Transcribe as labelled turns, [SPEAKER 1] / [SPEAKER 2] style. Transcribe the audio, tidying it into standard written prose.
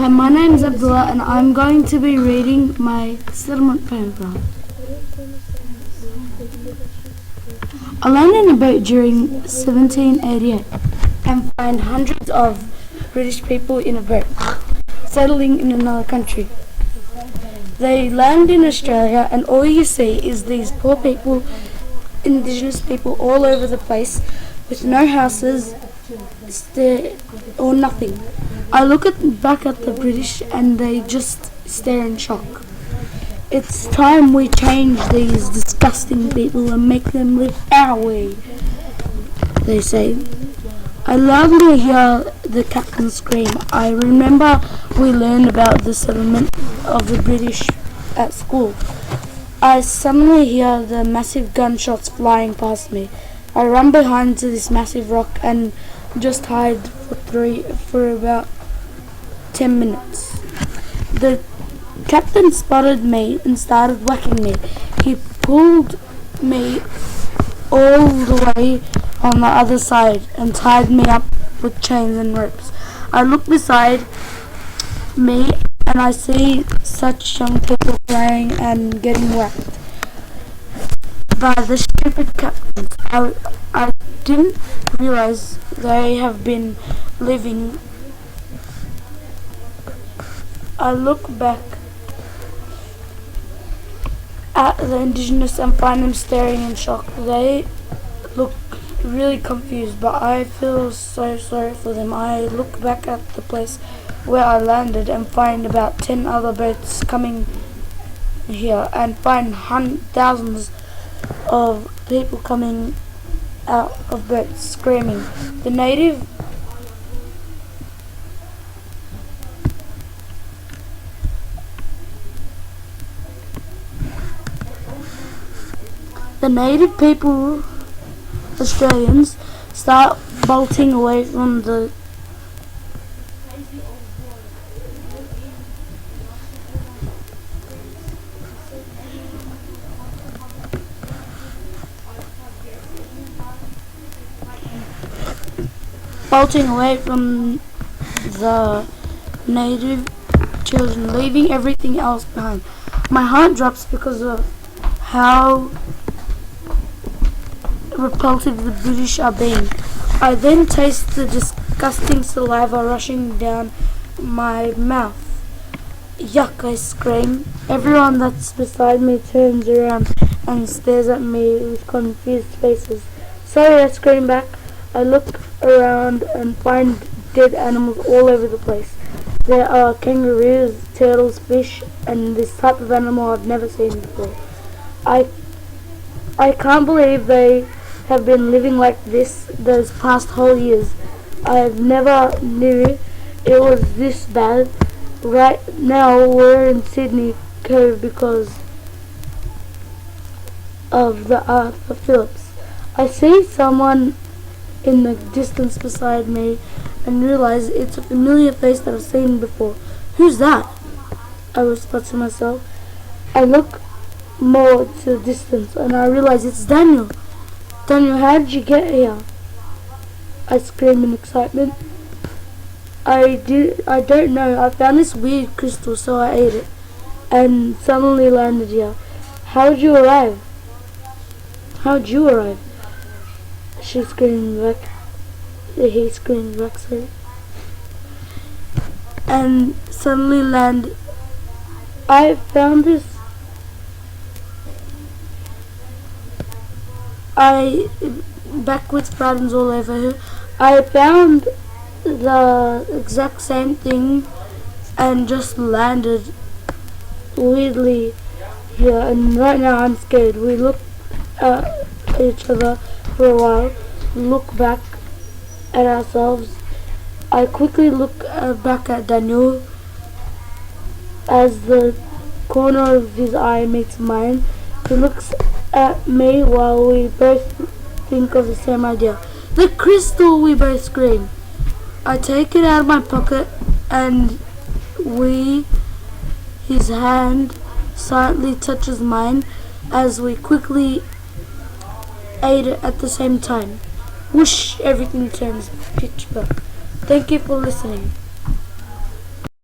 [SPEAKER 1] Hi, my name's Abdullah and I'm going to be reading my settlement paragraph. I landed in a boat during 1788 and find hundreds of British people in a boat, settling in another country. They land in Australia and all you see is these poor people, indigenous people all over the place with no houses or nothing. I look back at the British and they just stare in shock. It's time we change these disgusting people and make them live our way, they say. I loudly hear the captain scream. I remember we learned about the settlement of the British at school. I suddenly hear the massive gunshots flying past me. I run behind to this massive rock and just hide for about 10 minutes. The captain spotted me and started whacking me. He pulled me all the way on the other side and tied me up with chains and ropes. I look beside me and I see such young people playing and getting whacked by the stupid captains. I didn't realize they have been living. I look back at the indigenous and find them staring in shock. They look really confused, but I feel so sorry for them. I look back at the place where I landed and find about 10 other boats coming here and find thousands of people coming out of boats screaming. The native people, Australians, start bolting away from the native children, leaving everything else behind. My heart drops because of how repulsive the British are being. I then taste the disgusting saliva rushing down my mouth. Yuck, I scream. Everyone that's beside me turns around and stares at me with confused faces. Sorry, I scream back. I look around and find dead animals all over the place. There are kangaroos, turtles, fish, and this type of animal I've never seen before. I can't believe they have been living like this those past whole years. I never knew it was this bad. Right now we're in Sydney Cove because of the Arthur Phillips. I see someone in the distance beside me and realize it's a familiar face that I've seen before. Who's that? I whisper to myself. I look more to the distance and I realize it's Daniel. Daniel, how did you get here? I scream in excitement. I don't know. I found this weird crystal, so I ate it and suddenly landed here. How'd you arrive? How'd you arrive? She screamed back. He screamed back, sorry. And suddenly landed. I found this. Backwards patterns all over her. I found the exact same thing and just landed weirdly here, and right now I'm scared. We look at each other for a while, look back at ourselves. I quickly look back at Daniel as the corner of his eye meets mine. He looks at me while we both think of the same idea. The crystal, we both scream. I take it out of my pocket and his hand silently touches mine as we quickly ate it at the same time. Whoosh, everything turns pitch black. Thank you for listening.